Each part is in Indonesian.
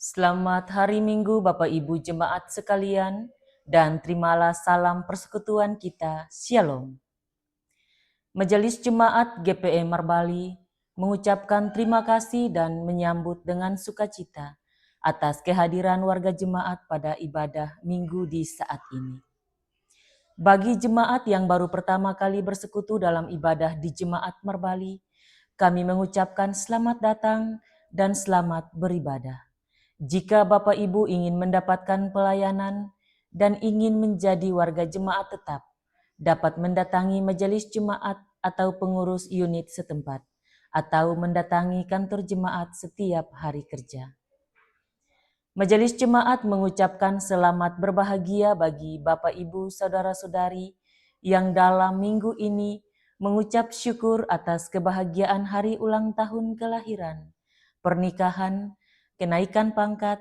Selamat hari Minggu Bapak Ibu Jemaat sekalian, dan terimalah salam persekutuan kita, Shalom. Majelis Jemaat GPM Marbali mengucapkan terima kasih dan menyambut dengan sukacita atas kehadiran warga jemaat pada ibadah Minggu di saat ini. Bagi jemaat yang baru pertama kali bersekutu dalam ibadah di Jemaat Marbali, kami mengucapkan selamat datang dan selamat beribadah. Jika Bapak Ibu ingin mendapatkan pelayanan dan ingin menjadi warga jemaat tetap, dapat mendatangi majelis jemaat atau pengurus unit setempat, atau mendatangi kantor jemaat setiap hari kerja. Majelis jemaat mengucapkan selamat berbahagia bagi Bapak Ibu Saudara-saudari yang dalam minggu ini mengucap syukur atas kebahagiaan hari ulang tahun kelahiran, pernikahan, kenaikan pangkat,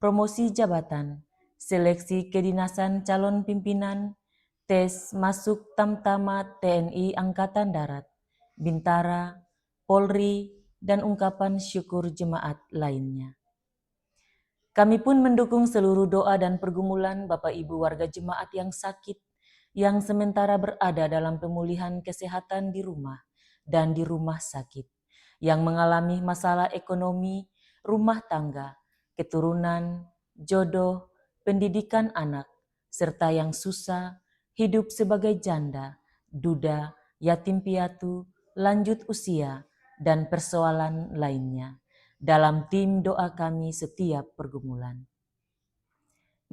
promosi jabatan, seleksi kedinasan calon pimpinan, tes masuk Tamtama TNI Angkatan Darat, Bintara, Polri, dan ungkapan syukur jemaat lainnya. Kami pun mendukung seluruh doa dan pergumulan Bapak Ibu warga jemaat yang sakit, yang sementara berada dalam pemulihan kesehatan di rumah dan di rumah sakit, yang mengalami masalah ekonomi, rumah tangga, keturunan, jodoh, pendidikan anak, serta yang susah, hidup sebagai janda, duda, yatim piatu, lanjut usia, dan persoalan lainnya dalam tim doa kami setiap pergumulan.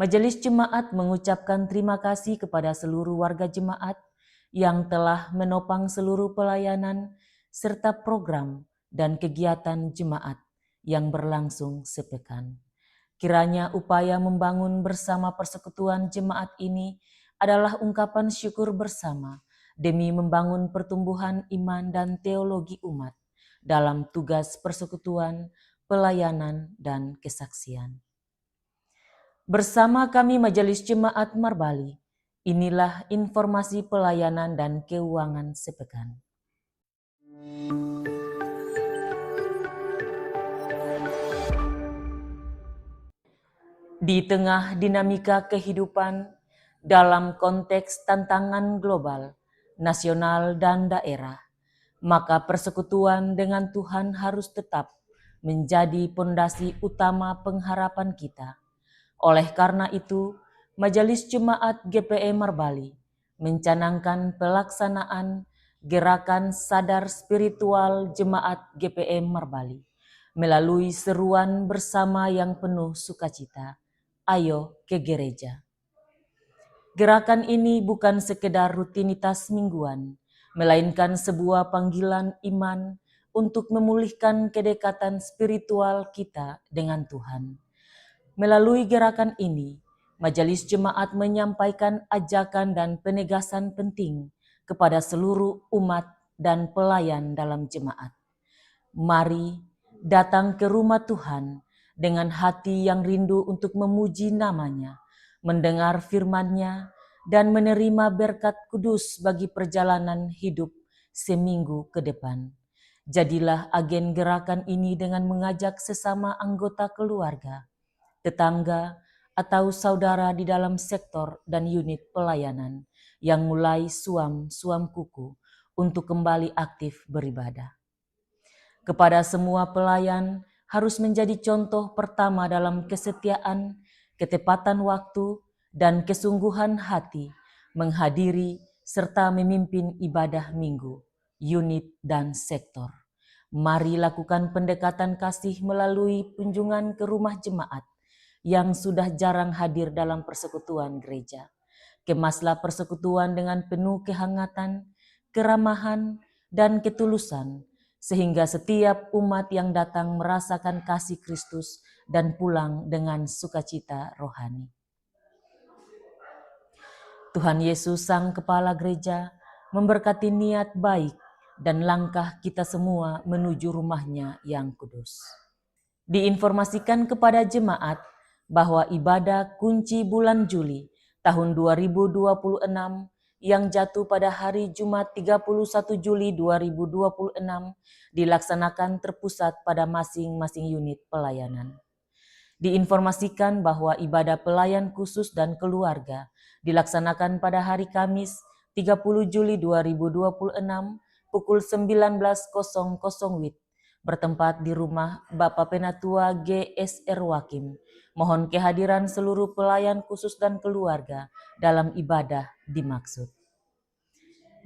Majelis Jemaat mengucapkan terima kasih kepada seluruh warga jemaat yang telah menopang seluruh pelayanan serta program dan kegiatan jemaat yang berlangsung sepekan. Kiranya upaya membangun bersama persekutuan jemaat ini adalah ungkapan syukur bersama demi membangun pertumbuhan iman dan teologi umat dalam tugas persekutuan, pelayanan, dan kesaksian. Bersama kami Majelis Jemaat Marbali, inilah informasi pelayanan dan keuangan sepekan. Di tengah dinamika kehidupan dalam konteks tantangan global, nasional, dan daerah, maka persekutuan dengan Tuhan harus tetap menjadi pondasi utama pengharapan kita. Oleh karena itu, Majelis Jemaat GPM Marbali mencanangkan pelaksanaan gerakan sadar spiritual Jemaat GPM Marbali melalui seruan bersama yang penuh sukacita. Ayo ke gereja. Gerakan ini bukan sekedar rutinitas mingguan, melainkan sebuah panggilan iman untuk memulihkan kedekatan spiritual kita dengan Tuhan. Melalui gerakan ini, Majelis Jemaat menyampaikan ajakan dan penegasan penting kepada seluruh umat dan pelayan dalam jemaat. Mari datang ke rumah Tuhan dengan hati yang rindu untuk memuji namanya, mendengar firman-Nya, dan menerima berkat kudus bagi perjalanan hidup seminggu ke depan. Jadilah agen gerakan ini dengan mengajak sesama anggota keluarga, tetangga, atau saudara di dalam sektor dan unit pelayanan yang mulai suam kuku untuk kembali aktif beribadah. Kepada semua pelayan harus menjadi contoh pertama dalam kesetiaan, ketepatan waktu, dan kesungguhan hati menghadiri serta memimpin ibadah minggu, unit, dan sektor. Mari lakukan pendekatan kasih melalui kunjungan ke rumah jemaat yang sudah jarang hadir dalam persekutuan gereja. Kemaslah persekutuan dengan penuh kehangatan, keramahan, dan ketulusan, sehingga setiap umat yang datang merasakan kasih Kristus dan pulang dengan sukacita rohani. Tuhan Yesus Sang Kepala Gereja memberkati niat baik dan langkah kita semua menuju rumah-Nya yang kudus. Diinformasikan kepada jemaat bahwa ibadah kunci bulan Juli tahun 2026 yang jatuh pada hari Jumat 31 Juli 2026 dilaksanakan terpusat pada masing-masing unit pelayanan. Diinformasikan bahwa ibadah pelayan khusus dan keluarga dilaksanakan pada hari Kamis 30 Juli 2026 pukul 19.00 WIB bertempat di rumah Bapak Penatua GSR Wakim. Mohon kehadiran seluruh pelayan khusus dan keluarga dalam ibadah dimaksud.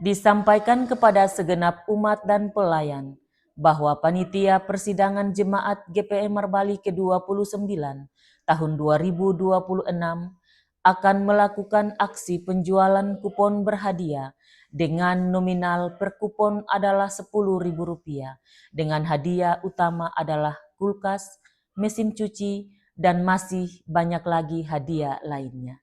Disampaikan kepada segenap umat dan pelayan bahwa panitia persidangan jemaat GPM Marbali ke-29 tahun 2026 akan melakukan aksi penjualan kupon berhadiah dengan nominal per kupon adalah Rp10.000 dengan hadiah utama adalah kulkas, mesin cuci, dan masih banyak lagi hadiah lainnya.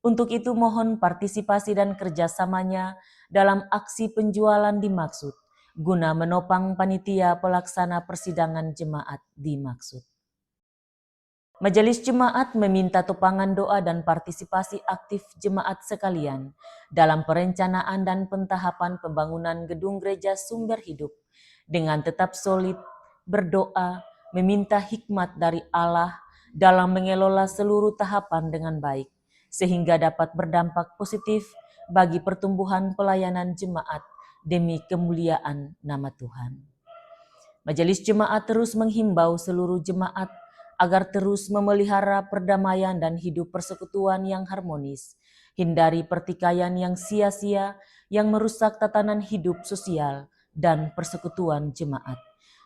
Untuk itu mohon partisipasi dan kerjasamanya dalam aksi penjualan dimaksud, guna menopang panitia pelaksana persidangan jemaat dimaksud. Majelis Jemaat meminta topangan doa dan partisipasi aktif jemaat sekalian dalam perencanaan dan pentahapan pembangunan gedung gereja Sumber Hidup dengan tetap solid, berdoa, meminta hikmat dari Allah dalam mengelola seluruh tahapan dengan baik, sehingga dapat berdampak positif bagi pertumbuhan pelayanan jemaat demi kemuliaan nama Tuhan. Majelis Jemaat terus menghimbau seluruh jemaat agar terus memelihara perdamaian dan hidup persekutuan yang harmonis, hindari pertikaian yang sia-sia yang merusak tatanan hidup sosial dan persekutuan jemaat.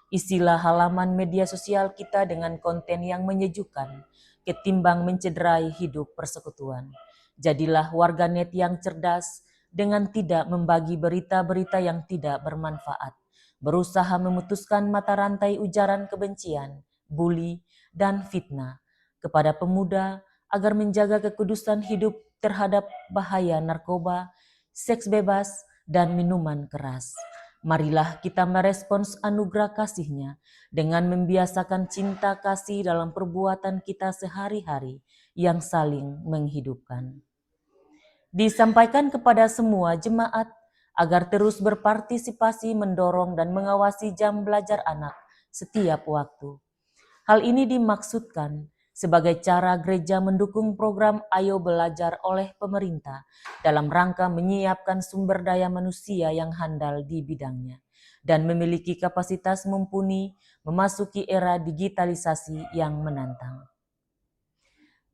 Isilah halaman media sosial kita dengan konten yang menyejukkan, ketimbang mencederai hidup persekutuan. Jadilah warganet yang cerdas dengan tidak membagi berita-berita yang tidak bermanfaat, berusaha memutuskan mata rantai ujaran kebencian, bully, dan fitnah kepada pemuda agar menjaga kekudusan hidup terhadap bahaya narkoba, seks bebas, dan minuman keras. Marilah kita merespons anugerah kasih-Nya dengan membiasakan cinta kasih dalam perbuatan kita sehari-hari yang saling menghidupkan. Disampaikan kepada semua jemaat agar terus berpartisipasi mendorong dan mengawasi jam belajar anak setiap waktu. Hal ini dimaksudkan sebagai cara gereja mendukung program Ayo Belajar oleh pemerintah dalam rangka menyiapkan sumber daya manusia yang handal di bidangnya dan memiliki kapasitas mumpuni memasuki era digitalisasi yang menantang.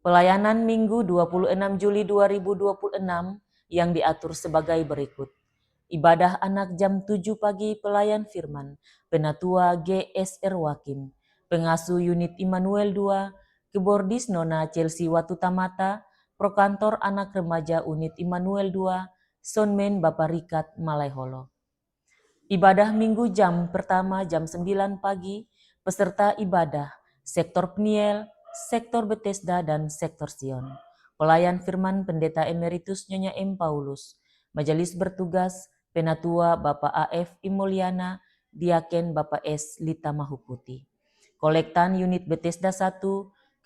Pelayanan Minggu 26 Juli 2026 yang diatur sebagai berikut. Ibadah anak jam 7 pagi pelayan firman, Penatua GSR Wakim, Pengasuh Unit Immanuel 2, Kebordis Nona Chelsea Watutamata, Prokantor Anak Remaja Unit Immanuel 2, Sonmen Bapak Rikat Malaiholo. Ibadah Minggu jam pertama jam 9 pagi, peserta ibadah, Sektor Peniel, Sektor Bethesda, dan Sektor Sion. Pelayan firman Pendeta Emeritus Nyonya M. Paulus, Majelis bertugas Penatua Bapak A.F. Imuliana, Diaken Bapak S. Lita Mahuputi. Kolektan Unit Bethesda 1,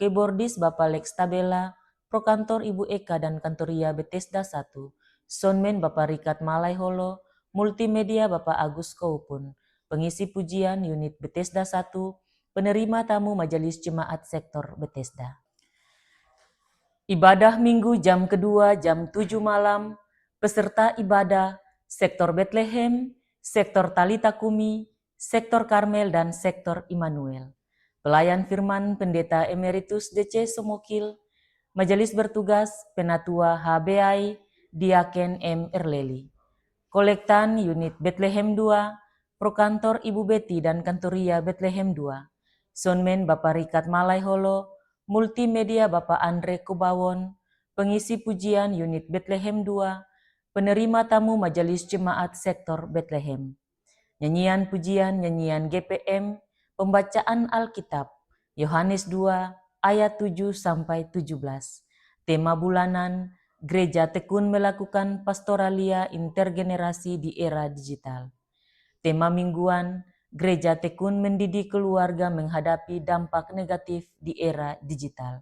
Keyboardis Bapak Lex Tabela, Prokantor Ibu Eka dan Kantoria Bethesda 1, Sonmen Bapak Rikat Malaiholo, Multimedia Bapak Agus Koupun, Pengisi Pujian Unit Bethesda 1, Penerima Tamu Majelis Jemaat Sektor Bethesda. Ibadah Minggu jam kedua jam 7 malam, peserta ibadah Sektor Bethlehem, Sektor Talita Kumi, Sektor Karmel, dan Sektor Immanuel. Pelayan firman Pendeta Emeritus DC Somokil, Majelis bertugas Penatua HBI, Diaken M. Erleli. Kolektan Unit Bethlehem 2, Prokantor Ibu Betty dan Kantoria Bethlehem 2, Sonmen Bapak Rikat Malaiholo, Multimedia Bapak Andre Kubawon, Pengisi Pujian Unit Bethlehem 2, Penerima Tamu Majelis Jemaat Sektor Bethlehem. Nyanyian pujian, nyanyian GPM, pembacaan Alkitab, Yohanes 2 ayat 7-17. Tema bulanan, Gereja tekun melakukan pastoralia intergenerasi di era digital. Tema mingguan, Gereja tekun mendidik keluarga menghadapi dampak negatif di era digital.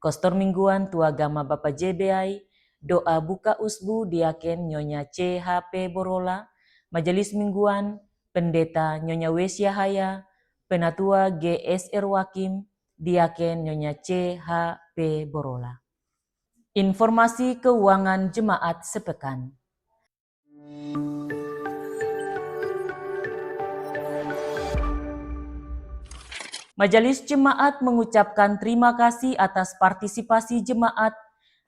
Kostor mingguan Tuagama Bapak JBI, doa buka usbu Diaken Nyonya CHP Borola, Majelis mingguan Pendeta Nyonya Wesyahaya, Penatua GSR Wakim, Diaken Nyonya C.H.P. Borola. Informasi keuangan jemaat sepekan. Majelis Jemaat mengucapkan terima kasih atas partisipasi jemaat,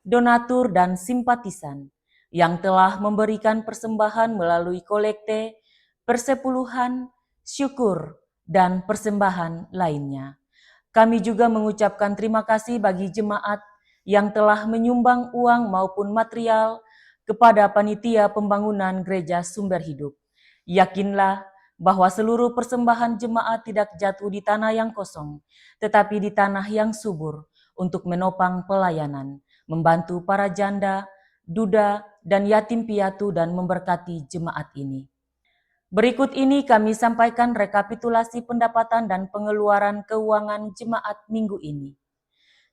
donatur, dan simpatisan yang telah memberikan persembahan melalui kolekte, persepuluhan, syukur, dan persembahan lainnya. Kami juga mengucapkan terima kasih bagi jemaat yang telah menyumbang uang maupun material kepada panitia pembangunan Gereja Sumber Hidup. Yakinlah bahwa seluruh persembahan jemaat tidak jatuh di tanah yang kosong, tetapi di tanah yang subur untuk menopang pelayanan, membantu para janda, duda, dan yatim piatu dan memberkati jemaat ini. Berikut ini kami sampaikan rekapitulasi pendapatan dan pengeluaran keuangan jemaat minggu ini.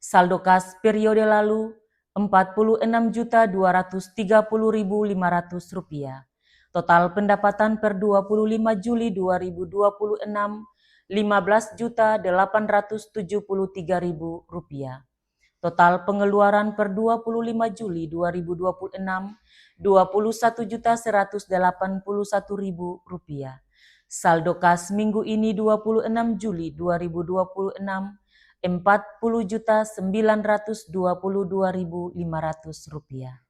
Saldo kas periode lalu Rp46.230.500. Total pendapatan per 25 Juli 2026 Rp15.873.000. Total pengeluaran per 25 Juli 2026 Rp21.181.000. Saldo kas minggu ini 26 Juli 2026 Rp40.922.500.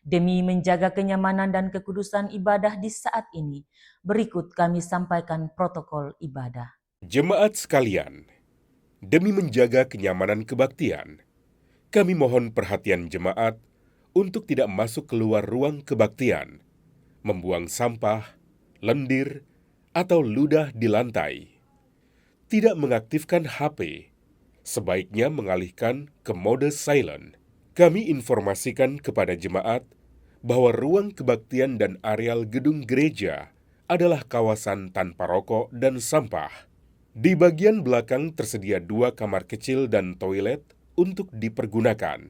Demi menjaga kenyamanan dan kekudusan ibadah di saat ini, berikut kami sampaikan protokol ibadah. Jemaat sekalian, demi menjaga kenyamanan kebaktian, kami mohon perhatian jemaat untuk tidak masuk keluar ruang kebaktian, membuang sampah, lendir, atau ludah di lantai. Tidak mengaktifkan HP, sebaiknya mengalihkan ke mode silent. Kami informasikan kepada jemaat bahwa ruang kebaktian dan areal gedung gereja adalah kawasan tanpa rokok dan sampah. Di bagian belakang tersedia 2 kamar kecil dan toilet untuk dipergunakan.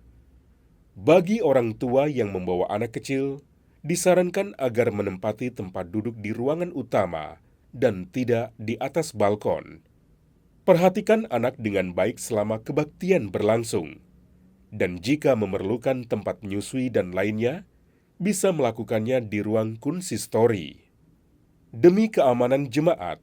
Bagi orang tua yang membawa anak kecil, disarankan agar menempati tempat duduk di ruangan utama dan tidak di atas balkon. Perhatikan anak dengan baik selama kebaktian berlangsung. Dan jika memerlukan tempat menyusui dan lainnya, bisa melakukannya di ruang konsistori. Demi keamanan jemaat,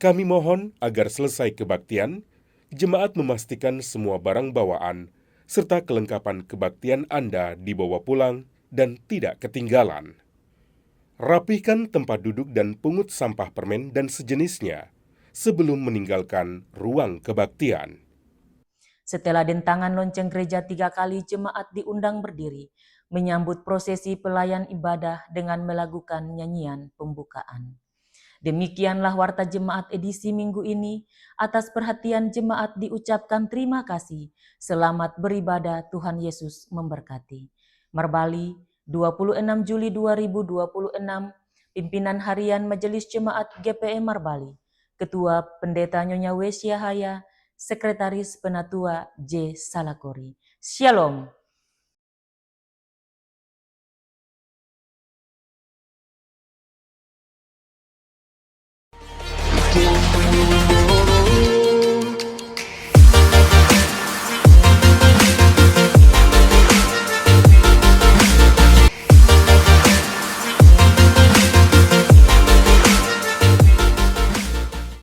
kami mohon agar selesai kebaktian, jemaat memastikan semua barang bawaan serta kelengkapan kebaktian Anda dibawa pulang dan tidak ketinggalan. Rapihkan tempat duduk dan pungut sampah permen dan sejenisnya sebelum meninggalkan ruang kebaktian. Setelah dentangan lonceng gereja 3 kali, jemaat diundang berdiri, menyambut prosesi pelayan ibadah dengan melakukan nyanyian pembukaan. Demikianlah warta jemaat edisi minggu ini. Atas perhatian jemaat diucapkan terima kasih. Selamat beribadah, Tuhan Yesus memberkati. Marbali, 26 Juli 2026, Pimpinan Harian Majelis Jemaat GPE Marbali, Ketua Pendeta Nyonya Wes Yahaya, Sekretaris Penatua J. Salakori. Shalom.